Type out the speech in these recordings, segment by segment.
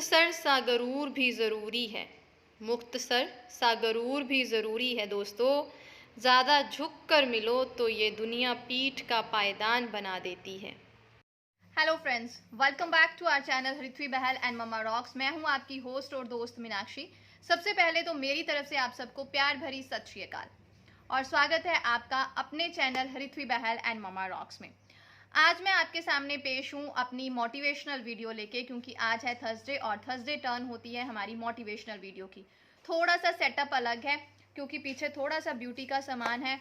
मुख्तसर सा गरूर भी ज़रूरी है। मुख्तसर सा गरूर भी ज़रूरी है दोस्तों। ज़्यादा झुक कर मिलो तो ये दुनिया पीठ का पायदान बना देती है। Hello friends, welcome back to our channel Ritvi Bahl and mamma rocks. मैं हूं आपकी होस्ट और दोस्त मीनाक्षी। सबसे पहले तो मेरी तरफ से आप सबको प्यार भरी सत श्री अकाल और स्वागत है आपका अपने channel Ritvi Bahl and mamma rocks में। आज मैं आपके सामने पेश हूं अपनी मोटिवेशनल वीडियो लेके, क्योंकि आज है थर्सडे और थर्सडे टर्न होती है हमारी मोटिवेशनल वीडियो की। थोड़ा सा सेटअप अलग है क्योंकि पीछे थोड़ा सा ब्यूटी का सामान है,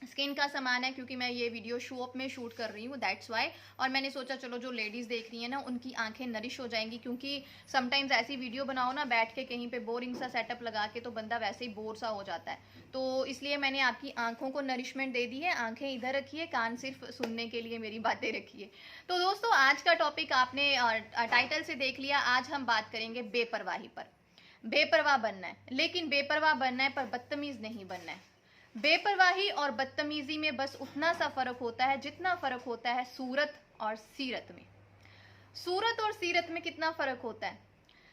स्किन का सामान है, क्योंकि मैं ये वीडियो शो अप में शूट कर रही हूँ, दैट्स वाई। और मैंने सोचा चलो जो लेडीज़ देख रही है ना उनकी आंखें नरिश हो जाएंगी, क्योंकि समटाइम्स ऐसी वीडियो बनाओ ना बैठ के कहीं पे बोरिंग सा सेटअप लगा के तो बंदा वैसे ही बोर सा हो जाता है। तो इसलिए मैंने आपकी आंखों को नरिशमेंट दे दी है। आंखें इधर रखिए, कान सिर्फ सुनने के लिए मेरी बातें रखिए। तो दोस्तों, आज का टॉपिक आपने टाइटल से देख लिया। आज हम बात करेंगे बेपरवाही पर। बेपरवाह बनना है, लेकिन बेपरवाह बनना है पर बदतमीज नहीं बनना है। बेपरवाही और बदतमीजी में बस उतना सा फर्क होता है जितना फर्क होता है सूरत और सीरत में। सूरत और सीरत में कितना फर्क होता है?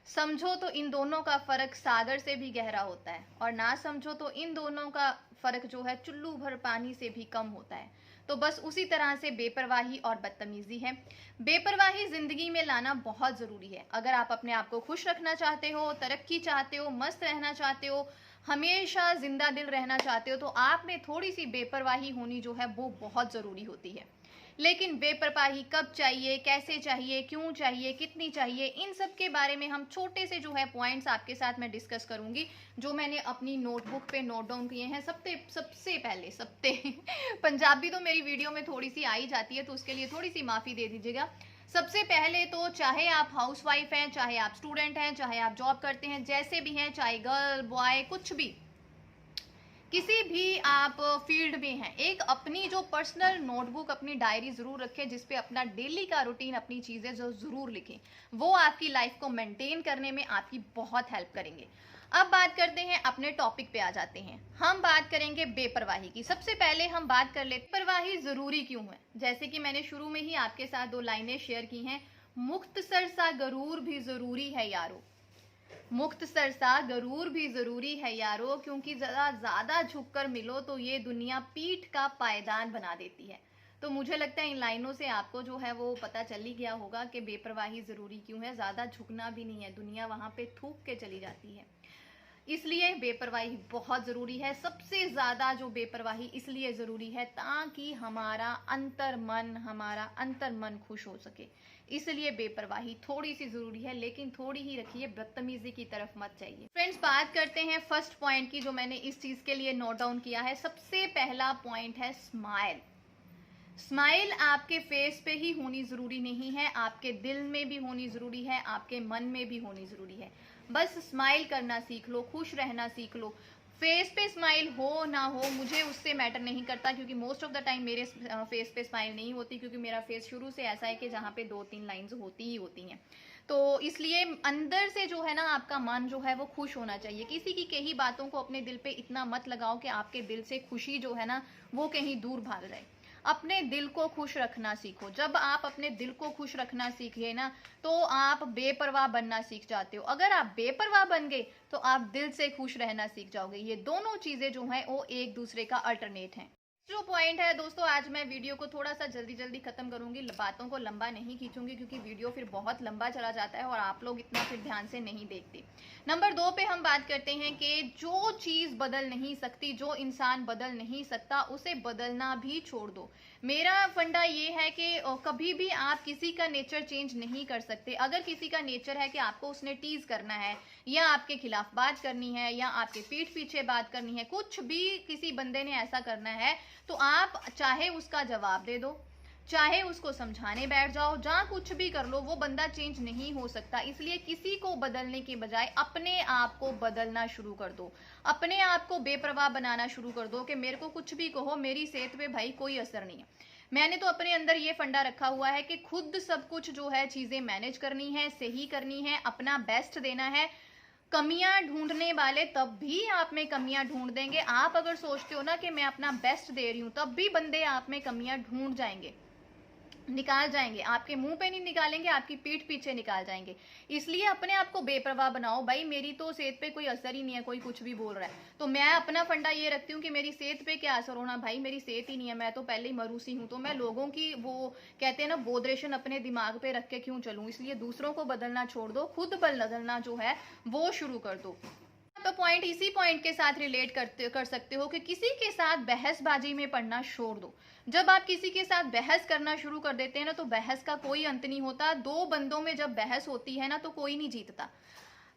समझो तो इन दोनों का फर्क सागर से भी गहरा होता है, और ना समझो तो इन दोनों का फर्क जो है चुल्लू भर पानी से भी कम होता है। तो बस उसी तरह से बेपरवाही और बदतमीजी है। बेपरवाही जिंदगी में लाना बहुत जरूरी है। अगर आप अपने आप को खुश रखना चाहते हो, तरक्की चाहते हो, मस्त रहना चाहते हो, हमेशा जिंदा दिल रहना चाहते हो, तो आप में थोड़ी सी बेपरवाही होनी जो है वो बहुत जरूरी होती है। लेकिन बेपरवाही कब चाहिए, कैसे चाहिए, क्यों चाहिए, कितनी चाहिए, इन सब के बारे में हम छोटे से जो है पॉइंट्स आपके साथ मैं डिस्कस करूंगी, जो मैंने अपनी नोटबुक पे नोट डाउन किए हैं। सबसे पहले पंजाबी तो मेरी वीडियो में थोड़ी सी आई जाती है, तो उसके लिए थोड़ी सी माफ़ी दे दीजिएगा। सबसे पहले तो चाहे आप हाउसवाइफ हैं, चाहे आप स्टूडेंट हैं, चाहे आप जॉब करते हैं, जैसे भी हैं, चाहे गर्ल बॉय कुछ भी, किसी भी आप फील्ड में हैं, एक अपनी जो पर्सनल नोटबुक, अपनी डायरी जरूर रखें जिसपे अपना डेली का रूटीन, अपनी चीजें जो जरूर लिखें। वो आपकी लाइफ को मेंटेन करने में आपकी बहुत हेल्प करेंगे। अब बात करते हैं, अपने टॉपिक पे आ जाते हैं। हम बात करेंगे बेपरवाही की। सबसे पहले हम बात कर लेते बेपरवाही जरूरी क्यों है। जैसे कि मैंने शुरू में ही आपके साथ दो लाइनें शेयर की हैं, मुख्तसर सा गरूर भी जरूरी है यारो। मुख्तसर सा गरूर भी जरूरी है यारो, क्योंकि जरा ज्यादा झुककर मिलो तो ये दुनिया पीठ का पायदान बना देती है। तो मुझे लगता है इन लाइनों से आपको जो है वो पता चल ही गया होगा कि बेपरवाही जरूरी क्यों है। ज्यादा झुकना भी नहीं है, दुनिया वहां पे थूक के चली जाती है, इसलिए बेपरवाही बहुत ज़रूरी है। सबसे ज़्यादा जो बेपरवाही इसलिए ज़रूरी है ताकि हमारा अंतर मन खुश हो सके, इसलिए बेपरवाही थोड़ी सी ज़रूरी है, लेकिन थोड़ी ही रखिए, बदतमीजी की तरफ मत जाइए। फ्रेंड्स, बात करते हैं फर्स्ट पॉइंट की, जो मैंने इस चीज़ के लिए नोट डाउन किया है। सबसे पहला पॉइंट है स्माइल। स्माइल आपके फेस पे ही होनी ज़रूरी नहीं है, आपके दिल में भी होनी ज़रूरी है, आपके मन में भी होनी ज़रूरी है। बस स्माइल करना सीख लो, खुश रहना सीख लो। फेस पे स्माइल हो ना हो मुझे उससे मैटर नहीं करता, क्योंकि मोस्ट ऑफ द टाइम मेरे फेस पे स्माइल नहीं होती, क्योंकि मेरा फेस शुरू से ऐसा है कि जहाँ पे 2-3 लाइंस होती ही होती हैं। तो इसलिए अंदर से जो है ना आपका मन जो है वो खुश होना चाहिए। किसी की कही बातों को अपने दिल पे इतना मत लगाओ कि आपके दिल से खुशी जो है ना वो कहीं दूर भाग जाए। अपने दिल को खुश रखना सीखो। जब आप अपने दिल को खुश रखना सीखिए ना, तो आप बेपरवाह बनना सीख जाते हो। अगर आप बेपरवाह बन गए तो आप दिल से खुश रहना सीख जाओगे। ये दोनों चीजें जो हैं वो एक दूसरे का अल्टरनेट हैं। जो पॉइंट है दोस्तों, आज मैं वीडियो को थोड़ा सा जल्दी जल्दी खत्म करूंगी, बातों को लंबा नहीं खींचूंगी, क्योंकि वीडियो फिर बहुत लंबा चला जाता है और आप लोग इतना फिर ध्यान से नहीं देखते। नंबर 2 पे हम बात करते हैं कि जो चीज बदल नहीं सकती, जो इंसान बदल नहीं सकता, उसे बदलना भी छोड़ दो। मेरा फंडा ये है कि कभी भी आप किसी का नेचर चेंज नहीं कर सकते। अगर किसी का नेचर है कि आपको उसने टीज करना है, या आपके खिलाफ बात करनी है, या आपके पीठ पीछे बात करनी है, कुछ भी किसी बंदे ने ऐसा करना है, तो आप चाहे उसका जवाब दे दो, चाहे उसको समझाने बैठ जाओ, जहां कुछ भी कर लो, वो बंदा चेंज नहीं हो सकता। इसलिए किसी को बदलने के बजाय अपने आप को बदलना शुरू कर दो। अपने आप को बेपरवाह बनाना शुरू कर दो कि मेरे को कुछ भी कहो, मेरी सेहत पे भाई कोई असर नहीं है। मैंने तो अपने अंदर ये फंडा रखा हुआ है कि खुद सब कुछ जो है चीजें मैनेज करनी है, सही करनी है, अपना बेस्ट देना है। कमियां ढूंढने वाले तब भी आप में कमियां ढूंढ देंगे। आप अगर सोचते हो ना कि मैं अपना बेस्ट दे रही हूं, तब भी बंदे आप में कमियां ढूंढ जाएंगे। निकाल जाएंगे, आपके मुंह पे नहीं निकालेंगे, आपकी पीठ पीछे निकाल जाएंगे। इसलिए अपने आप को बेपरवाह बनाओ, भाई मेरी तो सेहत पे कोई असर ही नहीं है, कोई कुछ भी बोल रहा है तो मैं अपना फंडा ये रखती हूँ कि मेरी सेहत पे क्या असर होना, भाई मेरी सेहत ही नहीं है, मैं तो पहले ही मरूसी हूँ, तो मैं लोगों की वो कहते हैं ना बोदरेशन अपने दिमाग पे रख के क्यों चलूँ। इसलिए दूसरों को बदलना छोड़ दो, खुद बदलना जो है वो शुरू कर दो। तो पॉइंट इसी पॉइंट के साथ रिलेट कर सकते हो कि किसी के साथ बहसबाजी में पड़ना छोड़ दो। जब आप किसी के साथ बहस करना शुरू कर देते हैं ना, तो बहस का कोई अंत नहीं होता। दो बंदों में जब बहस होती है ना, तो कोई नहीं जीतता।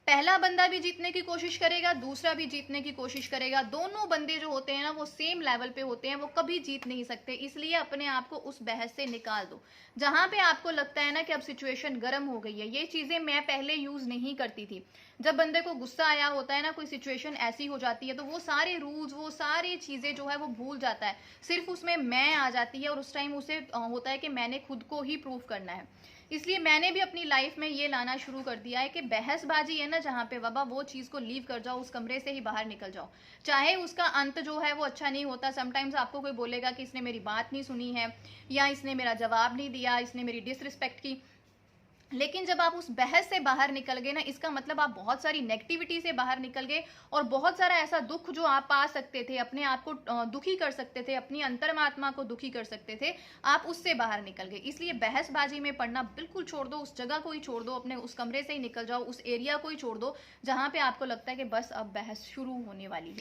पहला बंदा भी जीतने की कोशिश करेगा, दूसरा भी जीतने की कोशिश करेगा। दोनों बंदे जो होते हैं ना वो सेम लेवल पे होते हैं, वो कभी जीत नहीं सकते। इसलिए अपने आप को उस बहस से निकाल दो। जहां पे आपको लगता है ना कि अब सिचुएशन गर्म हो गई है, ये चीजें मैं पहले यूज नहीं करती थी। जब बंदे को गुस्सा आया होता है ना, कोई सिचुएशन ऐसी हो जाती है, तो वो सारे रूल्स, वो सारी चीजें जो है वो भूल जाता है। सिर्फ उसमें मैं आ जाती है और उस टाइम उसे होता है कि मैंने खुद को ही प्रूव करना है। इसलिए मैंने भी अपनी लाइफ में ये लाना शुरू कर दिया है कि बहसबाजी है ना जहाँ पे, बाबा वो चीज को लीव कर जाओ, उस कमरे से ही बाहर निकल जाओ। चाहे उसका अंत जो है वो अच्छा नहीं होता। समटाइम्स आपको कोई बोलेगा कि इसने मेरी बात नहीं सुनी है, या इसने मेरा जवाब नहीं दिया, इसने मेरी डिसरिस्पेक्ट की। लेकिन जब आप उस बहस से बाहर निकल गए ना, इसका मतलब आप बहुत सारी नेगेटिविटी से बाहर निकल गए, और बहुत सारा ऐसा दुख जो आप पा सकते थे, अपने आप को दुखी कर सकते थे, अपनी अंतर्मात्मा को दुखी कर सकते थे, आप उससे बाहर निकल गए। इसलिए बहसबाजी में पड़ना बिल्कुल छोड़ दो, उस जगह को ही छोड़ दो, अपने उस कमरे से ही निकल जाओ, उस एरिया को ही छोड़ दो जहां पे आपको लगता है कि बस अब बहस शुरू होने वाली है।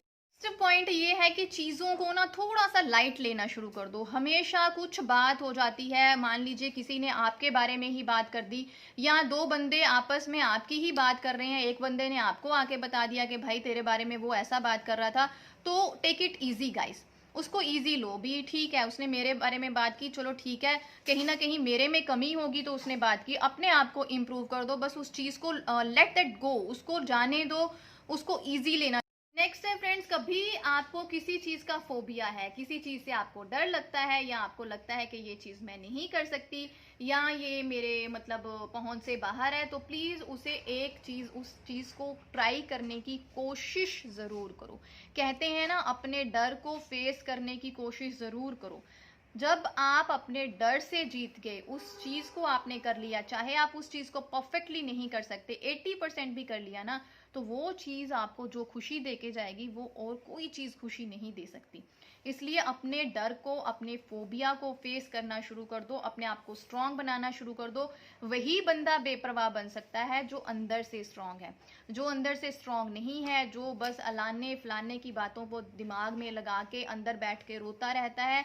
पॉइंट ये है कि चीज़ों को ना थोड़ा सा लाइट लेना शुरू कर दो। हमेशा कुछ बात हो जाती है, मान लीजिए किसी ने आपके बारे में ही बात कर दी, या दो बंदे आपस में आपकी ही बात कर रहे हैं, एक बंदे ने आपको आके बता दिया कि भाई तेरे बारे में वो ऐसा बात कर रहा था, तो टेक इट ईजी गाइस। उसको ईजी लो भी, ठीक है उसने मेरे बारे में बात की, चलो ठीक है, कहीं ना कहीं मेरे में कमी होगी तो उसने बात की, अपने आप को इम्प्रूव कर दो, बस उस चीज़ को लेट दैट गो, उसको जाने दो, उसको ईजी लेना। नेक्स्ट है फ्रेंड्स, कभी आपको किसी चीज का फोबिया है, किसी चीज से आपको डर लगता है, या आपको लगता है कि ये चीज मैं नहीं कर सकती, या ये मेरे मतलब पहुंच से बाहर है, तो प्लीज उसे एक चीज, उस चीज को ट्राई करने की कोशिश जरूर करो। कहते हैं ना, अपने डर को फेस करने की कोशिश जरूर करो। जब आप अपने डर से जीत गए, उस चीज को आपने कर लिया, चाहे आप उस चीज को परफेक्टली नहीं कर सकते, 80% भी कर लिया ना, तो वो चीज आपको जो खुशी दे के जाएगी, वो और कोई चीज खुशी नहीं दे सकती। इसलिए अपने डर को, अपने फोबिया को फेस करना शुरू कर दो, अपने आप को स्ट्रांग बनाना शुरू कर दो। वही बंदा बेपरवाह बन सकता है जो अंदर से स्ट्रांग है। जो अंदर से स्ट्रांग नहीं है, जो बस अलाने फलाने की बातों को दिमाग में लगा के अंदर बैठ के रोता रहता है,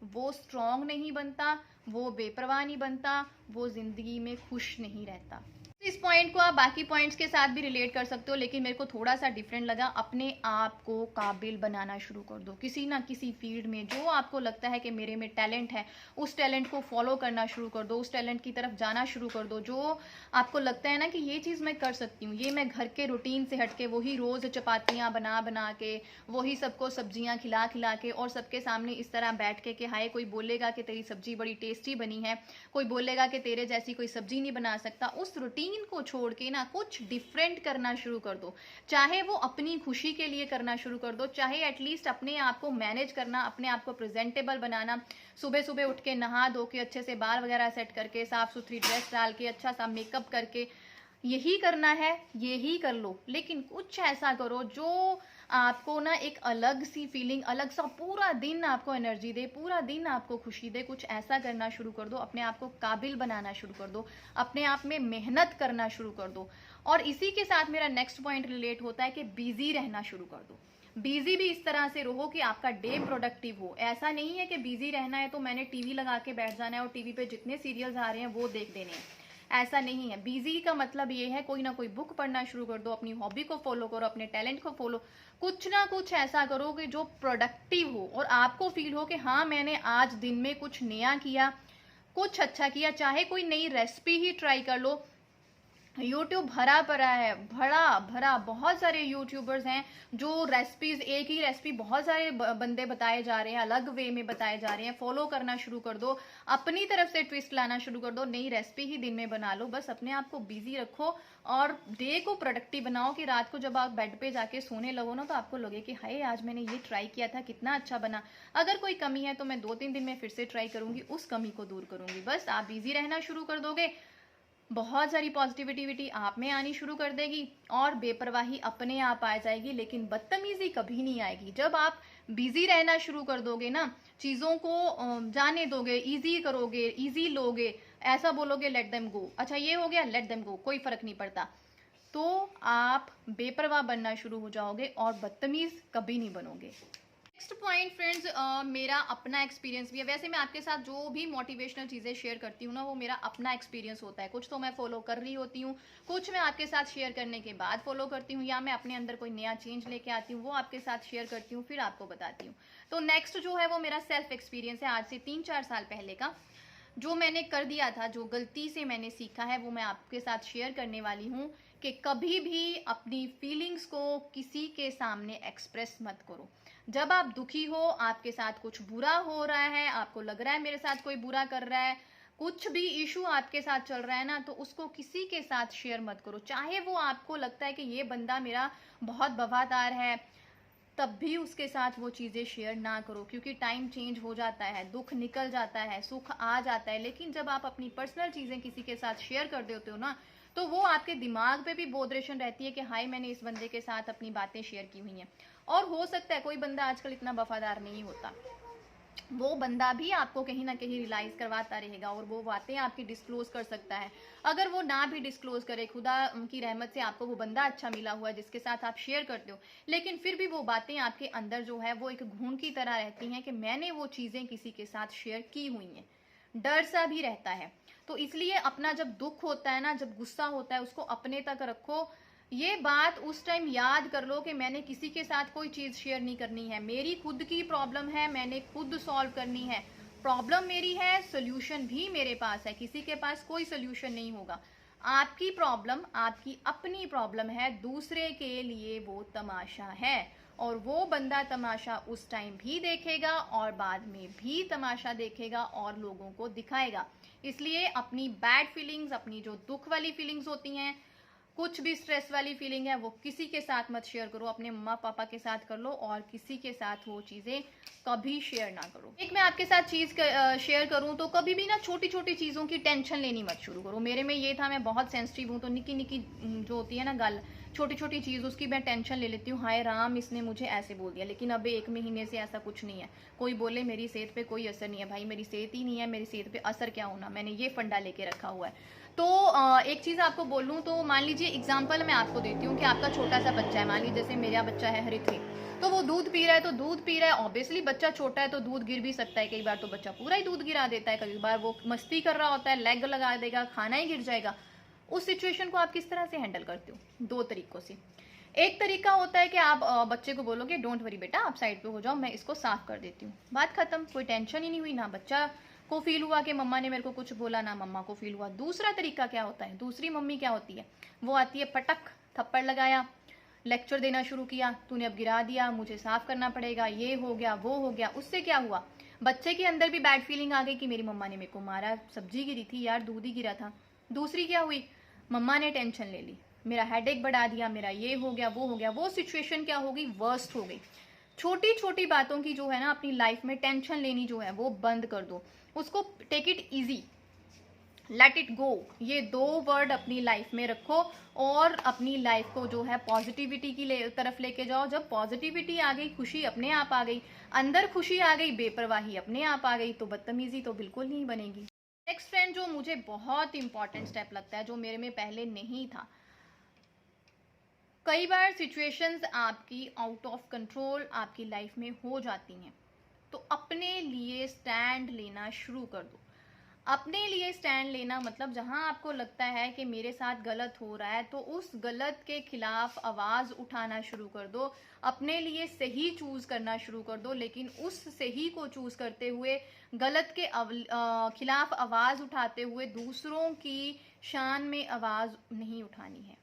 वो स्ट्रांग नहीं बनता, वो बेपरवाह नहीं बनता, वो जिंदगी में खुश नहीं रहता। इस पॉइंट को आप बाकी पॉइंट्स के साथ भी रिलेट कर सकते हो, लेकिन मेरे को थोड़ा सा डिफरेंट लगा। अपने आप को काबिल बनाना शुरू कर दो किसी ना किसी फील्ड में। जो आपको लगता है कि मेरे में टैलेंट है, उस टैलेंट को फॉलो करना शुरू कर दो, उस टैलेंट की तरफ जाना शुरू कर दो। जो आपको लगता है ना कि ये चीज़ मैं कर सकती हूँ, ये मैं घर के रूटीन से हट के, वही रोज़ चपातियाँ बना बना के, वही सबको सब्जियाँ खिला खिला के, और सबके सामने इस तरह बैठ के कि हाय कोई बोलेगा कि तेरी सब्जी बड़ी टेस्टी बनी है, कोई बोलेगा कि तेरे जैसी कोई सब्जी नहीं बना सकता, उस रूटीन को छोड़ के ना कुछ डिफरेंट करना शुरू कर दो। चाहे वो अपनी खुशी के लिए करना शुरू कर दो, चाहे एटलीस्ट अपने आप को मैनेज करना, अपने आप को प्रेजेंटेबल बनाना। सुबह सुबह उठ के नहा धो के अच्छे से बाल वगैरह सेट करके, साफ सुथरी ड्रेस डाल के, अच्छा सा मेकअप करके, यही करना है, यही कर लो। लेकिन कुछ ऐसा करो जो आपको ना एक अलग सी फीलिंग, अलग सा पूरा दिन आपको एनर्जी दे, पूरा दिन आपको खुशी दे। कुछ ऐसा करना शुरू कर दो, अपने आप को काबिल बनाना शुरू कर दो, अपने आप में मेहनत करना शुरू कर दो। और इसी के साथ मेरा नेक्स्ट पॉइंट रिलेट होता है कि बिजी रहना शुरू कर दो। बिजी भी इस तरह से रहो कि आपका डे प्रोडक्टिव हो। ऐसा नहीं है कि बिजी रहना है तो मैंने टीवी लगा के बैठ जाना है और टीवी पे जितने सीरियल्स आ रहे हैं वो देख देने हैं, ऐसा नहीं है। बिजी का मतलब ये है कोई ना कोई बुक पढ़ना शुरू कर दो, अपनी हॉबी को फॉलो करो, अपने टैलेंट को फॉलो, कुछ ना कुछ ऐसा करो कि जो प्रोडक्टिव हो और आपको फील हो कि हाँ मैंने आज दिन में कुछ नया किया, कुछ अच्छा किया। चाहे कोई नई रेसिपी ही ट्राई कर लो, यूट्यूब भरा पड़ा है, भरा भरा। बहुत सारे यूट्यूबर्स हैं जो रेसिपीज, एक ही रेसिपी बहुत सारे बंदे बताए जा रहे हैं, अलग वे में बताए जा रहे हैं। फॉलो करना शुरू कर दो, अपनी तरफ से ट्विस्ट लाना शुरू कर दो, नई रेसिपी ही दिन में बना लो। बस अपने आप को बिजी रखो और डे को प्रोडक्टिव बनाओ कि रात को जब आप बेड पे जाके सोने लगो ना, तो आपको लगे कि हाय आज मैंने ये ट्राई किया था, कितना अच्छा बना। अगर कोई कमी है तो मैं 2-3 दिन में फिर से ट्राई करूंगी, उस कमी को दूर करूंगी। बस आप बिजी रहना शुरू कर दोगे, बहुत सारी पॉजिटिविटी आप में आनी शुरू कर देगी और बेपरवाही अपने आप आ जाएगी, लेकिन बदतमीजी कभी नहीं आएगी। जब आप बिजी रहना शुरू कर दोगे ना, चीज़ों को जाने दोगे, इजी करोगे, इजी लोगे, ऐसा बोलोगे लेट देम गो, अच्छा ये हो गया लेट देम गो, कोई फर्क नहीं पड़ता, तो आप बेपरवाह बनना शुरू हो जाओगे और बदतमीज कभी नहीं बनोगे। नेक्स्ट पॉइंट फ्रेंड्स, मेरा अपना एक्सपीरियंस भी है। वैसे मैं आपके साथ जो भी मोटिवेशनल चीज़ें शेयर करती हूँ ना, वो मेरा अपना एक्सपीरियंस होता है। कुछ तो मैं फॉलो कर रही होती हूँ, कुछ मैं आपके साथ शेयर करने के बाद फॉलो करती हूँ, या मैं अपने अंदर कोई नया चेंज लेके आती हूँ, वो आपके साथ शेयर करती हूँ, फिर आपको बताती हूँ। तो नेक्स्ट जो है वो मेरा सेल्फ एक्सपीरियंस है, आज से 3-4 साल पहले का। जो मैंने कर दिया था, जो गलती से मैंने सीखा है, वो मैं आपके साथ शेयर करने वाली हूँ कि कभी भी अपनी फीलिंग्स को किसी के सामने एक्सप्रेस मत करो। जब आप दुखी हो, आपके साथ कुछ बुरा हो रहा है, आपको लग रहा है मेरे साथ कोई बुरा कर रहा है, कुछ भी इशू आपके साथ चल रहा है ना, तो उसको किसी के साथ शेयर मत करो। चाहे वो आपको लगता है कि ये बंदा मेरा बहुत वफादार है, तब भी उसके साथ वो चीज़ें शेयर ना करो, क्योंकि टाइम चेंज हो जाता है, दुख निकल जाता है, सुख आ जाता है। लेकिन जब आप अपनी पर्सनल चीज़ें किसी के साथ शेयर कर देते हो ना, तो वो आपके दिमाग पे भी बोधरेशन रहती है कि हाय मैंने इस बंदे के साथ अपनी बातें शेयर की हुई हैं। और हो सकता है कोई बंदा आजकल इतना वफादार नहीं होता, वो बंदा भी आपको कहीं ना कहीं रियलाइज करवाता रहेगा और वो बातें आपकी डिस्क्लोज कर सकता है। अगर वो ना भी डिस्क्लोज करे, खुदा की रहमत से आपको वो बंदा अच्छा मिला हुआ है जिसके साथ आप शेयर करते हो, लेकिन फिर भी वो बातें आपके अंदर जो है वो एक घून की तरह रहती हैं कि मैंने वो चीज़ें किसी के साथ शेयर की हुई हैं। डर सा भी रहता है। तो इसलिए अपना जब दुख होता है ना, जब गुस्सा होता है, उसको अपने तक रखो। ये बात उस टाइम याद कर लो कि मैंने किसी के साथ कोई चीज़ शेयर नहीं करनी है, मेरी खुद की प्रॉब्लम है, मैंने खुद सॉल्व करनी है। प्रॉब्लम मेरी है, सोल्यूशन भी मेरे पास है, किसी के पास कोई सोल्यूशन नहीं होगा। आपकी प्रॉब्लम आपकी अपनी प्रॉब्लम है, दूसरे के लिए वो तमाशा है, और वो बंदा तमाशा उस टाइम भी देखेगा और बाद में भी तमाशा देखेगा और लोगों को दिखाएगा। इसलिए अपनी बैड फीलिंग्स, अपनी जो दुख वाली फीलिंग्स होती हैं, कुछ भी स्ट्रेस वाली फीलिंग है, वो किसी के साथ मत शेयर करो, अपने मम्मा पापा के साथ कर लो, और किसी के साथ वो चीज़ें कभी शेयर ना करो। एक मैं आपके साथ चीज़ शेयर करूं तो कभी भी ना छोटी छोटी चीज़ों की टेंशन लेनी मत शुरू करो। मेरे में ये था, मैं बहुत सेंसिटिव हूँ, तो निकी निकी जो होती है ना गल, छोटी छोटी चीज़, उसकी मैं टेंशन ले लेती हूँ। हाय राम, इसने मुझे ऐसे बोल दिया। लेकिन अब 1 महीने से ऐसा कुछ नहीं है। कोई बोले मेरी सेहत पे कोई असर नहीं है, भाई मेरी सेहत ही नहीं है, मेरी सेहत पे असर क्या होना, मैंने ये फंडा लेके रखा हुआ है। तो एक चीज़ आपको बोलूँ तो मान लीजिए एग्जाम्पल मैं आपको देती हूँ कि आपका छोटा सा बच्चा है, मान लीजिए जैसे मेरा बच्चा है हरिथ्वी, तो वो दूध पी रहा है, तो दूध पी रहा है, ऑब्वियसली बच्चा छोटा है तो दूध गिर भी सकता है, कई बार तो बच्चा पूरा ही दूध गिरा देता है, कई बार वो मस्ती कर रहा होता है, लेग लगा देगा, खाना ही गिर जाएगा। उस सिचुएशन को आप किस तरह से हैंडल करते हो? 2 तरीकों से। एक तरीका होता है कि आप बच्चे को बोलोगे डोंट वरी बेटा, आप साइड पे हो जाओ, मैं इसको साफ कर देती हूँ, बात खत्म, कोई टेंशन ही नहीं हुई, ना बच्चा को फील हुआ कि मम्मा ने मेरे को कुछ बोला, ना मम्मा को फील हुआ। दूसरा तरीका क्या होता है, दूसरी मम्मी क्या होती है, वो आती है, पटक थप्पड़ लगाया, लेक्चर देना शुरू किया, तूने अब गिरा दिया, मुझे साफ करना पड़ेगा, ये हो गया वो हो गया। उससे क्या हुआ, बच्चे के अंदर भी बैड फीलिंग आ गई कि मेरी मम्मा ने मेरे को मारा, सब्जी गिरी थी यार, दूध ही गिरा था। दूसरी क्या हुई, मम्मा ने टेंशन ले ली, मेरा हेडेक बढ़ा दिया, मेरा ये हो गया वो हो गया। वो सिचुएशन क्या हो गई, वर्स्ट हो गई। छोटी छोटी बातों की जो है ना, अपनी लाइफ में टेंशन लेनी जो है वो बंद कर दो, उसको take it easy, let it go. ये 2 वर्ड अपनी लाइफ में रखो और अपनी लाइफ को जो है पॉजिटिविटी की तरफ लेके जाओ। जब पॉजिटिविटी आ गई, खुशी अपने आप आ गई, अंदर खुशी आ गई, बेपरवाही अपने आप आ गई, तो बदतमीजी तो बिल्कुल नहीं बनेगी। नेक्स्ट फ्रेंड, जो मुझे बहुत इंपॉर्टेंट स्टेप लगता है, जो मेरे में पहले नहीं था, कई बार सिचुएशंस आपकी आउट ऑफ कंट्रोल आपकी लाइफ में हो जाती हैं, तो अपने लिए स्टैंड लेना शुरू कर दो। अपने लिए स्टैंड लेना मतलब जहां आपको लगता है कि मेरे साथ गलत हो रहा है तो उस गलत के खिलाफ आवाज उठाना शुरू कर दो, अपने लिए सही चूज करना शुरू कर दो, लेकिन उस सही को चूज करते हुए गलत के खिलाफ आवाज उठाते हुए दूसरों की शान में आवाज नहीं उठानी है,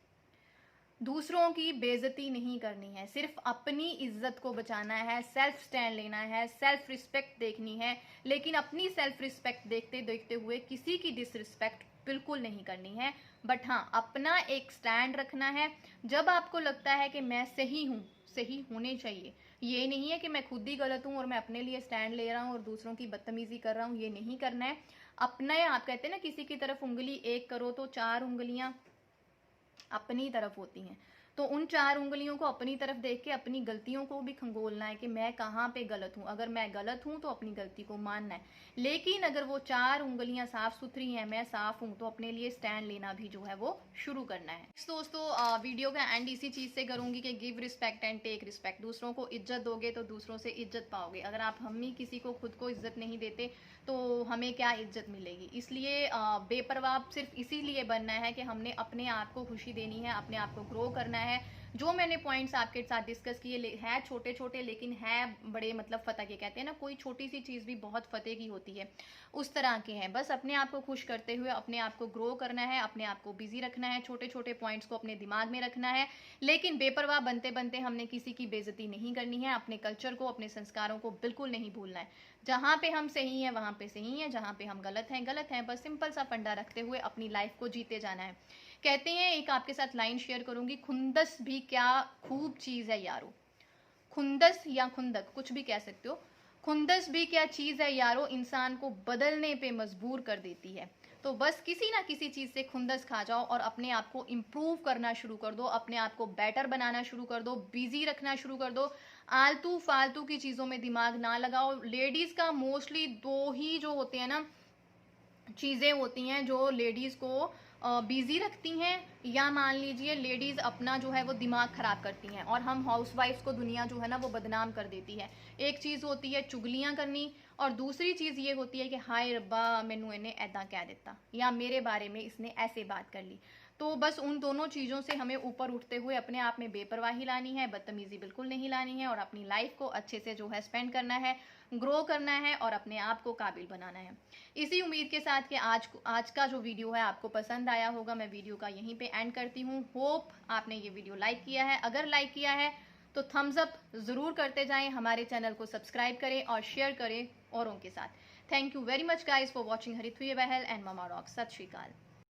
दूसरों की बेइज्जती नहीं करनी है, सिर्फ अपनी इज्जत को बचाना है, सेल्फ स्टैंड लेना है, सेल्फ रिस्पेक्ट देखनी है, लेकिन अपनी सेल्फ रिस्पेक्ट देखते देखते हुए किसी की डिसरिस्पेक्ट बिल्कुल नहीं करनी है। बट हाँ, अपना एक स्टैंड रखना है। जब आपको लगता है कि मैं सही हूँ, सही होने चाहिए, ये नहीं है कि मैं खुद ही गलत हूँ और मैं अपने लिए स्टैंड ले रहा हूँ और दूसरों की बदतमीजी कर रहा हूँ, ये नहीं करना है। अपने आप कहते हैं ना, किसी की तरफ उंगली एक करो तो 4 उंगलियां अपनी तरफ होती हैं, तो उन 4 उंगलियों को अपनी तरफ देख के अपनी गलतियों को भी खंगोलना है कि मैं कहाँ पे गलत हूँ। अगर मैं गलत हूँ तो अपनी गलती को मानना है, लेकिन अगर वो 4 उंगलियां साफ सुथरी हैं, मैं साफ हूँ, तो अपने लिए स्टैंड लेना भी जो है वो शुरू करना है। दोस्तों, वीडियो का एंड इसी चीज से करूंगी कि give respect and take respect. दूसरों को इज्जत दोगे तो दूसरों से इज्जत पाओगे। अगर आप हम ही किसी को खुद को इज्जत नहीं देते तो हमें क्या इज्जत मिलेगी। इसलिए बेपरवाह सिर्फ इसीलिए बनना है कि हमने अपने आप को खुशी देनी है, अपने आप को ग्रो करना है। जो मैंने पॉइंट्स आपके साथ डिस्कस किए है छोटे छोटे, लेकिन है बड़े, मतलब फतेह के कहते हैं ना, कोई छोटी सी चीज भी बहुत फतेह की होती है, उस तरह के हैं। बस अपने आप को खुश करते हुए अपने आप को ग्रो करना है, अपने आप को बिजी रखना है, छोटे छोटे पॉइंट्स को अपने दिमाग में रखना है, लेकिन बेपरवाह बनते बनते हमने किसी की बेइज्जती नहीं करनी है। अपने कल्चर को, अपने संस्कारों को बिल्कुल नहीं भूलना है। जहां पे हम सही हैं वहां पे सही है, जहां पे हम गलत हैं गलत हैं। बस सिंपल सा फंडा रखते हुए अपनी लाइफ को जीते जाना है। कहते हैं, एक आपके साथ लाइन शेयर करूंगी, खुंदस भी क्या खूब चीज है यारो। खुंदस या खुंदक कुछ भी कह सकते हो। खुंदस भी क्या चीज है यारो, इंसान को बदलने पे मजबूर कर देती है। तो बस किसी ना किसी चीज से खुंदस खा जाओ और अपने आप को इम्प्रूव करना शुरू कर दो, अपने आप को बेटर बनाना शुरू कर दो, बिजी रखना शुरू कर दो। आलतू फालतू की चीजों में दिमाग ना लगाओ। लेडीज का मोस्टली 2 ही जो होते हैं ना चीजें होती हैं जो लेडीज को बिजी रखती हैं, या मान लीजिए लेडीज अपना जो है वो दिमाग खराब करती हैं, और हम हाउसवाइफ्स को दुनिया जो है ना वो बदनाम कर देती है। एक चीज होती है चुगलियां करनी, और दूसरी चीज ये होती है कि हाय रब्बा मैनू इन्हें ऐदा कह देता, या मेरे बारे में इसने ऐसे बात कर ली। तो बस उन दोनों चीज़ों से हमें ऊपर उठते हुए अपने आप में बेपरवाही लानी है, बदतमीजी बिल्कुल नहीं लानी है, और अपनी लाइफ को अच्छे से जो है स्पेंड करना है, ग्रो करना है और अपने आप को काबिल बनाना है। इसी उम्मीद के साथ कि आज का जो वीडियो है आपको पसंद आया होगा, मैं वीडियो का यहीं पे एंड करती हूँ। होप आपने ये वीडियो लाइक किया है। अगर लाइक किया है तो थम्स अप ज़रूर करते जाएं, हमारे चैनल को सब्सक्राइब करें और शेयर करें औरों के साथ। Thank you very much guys for watching Ritvi Bahl and mamma rock. सत श्री अकाल।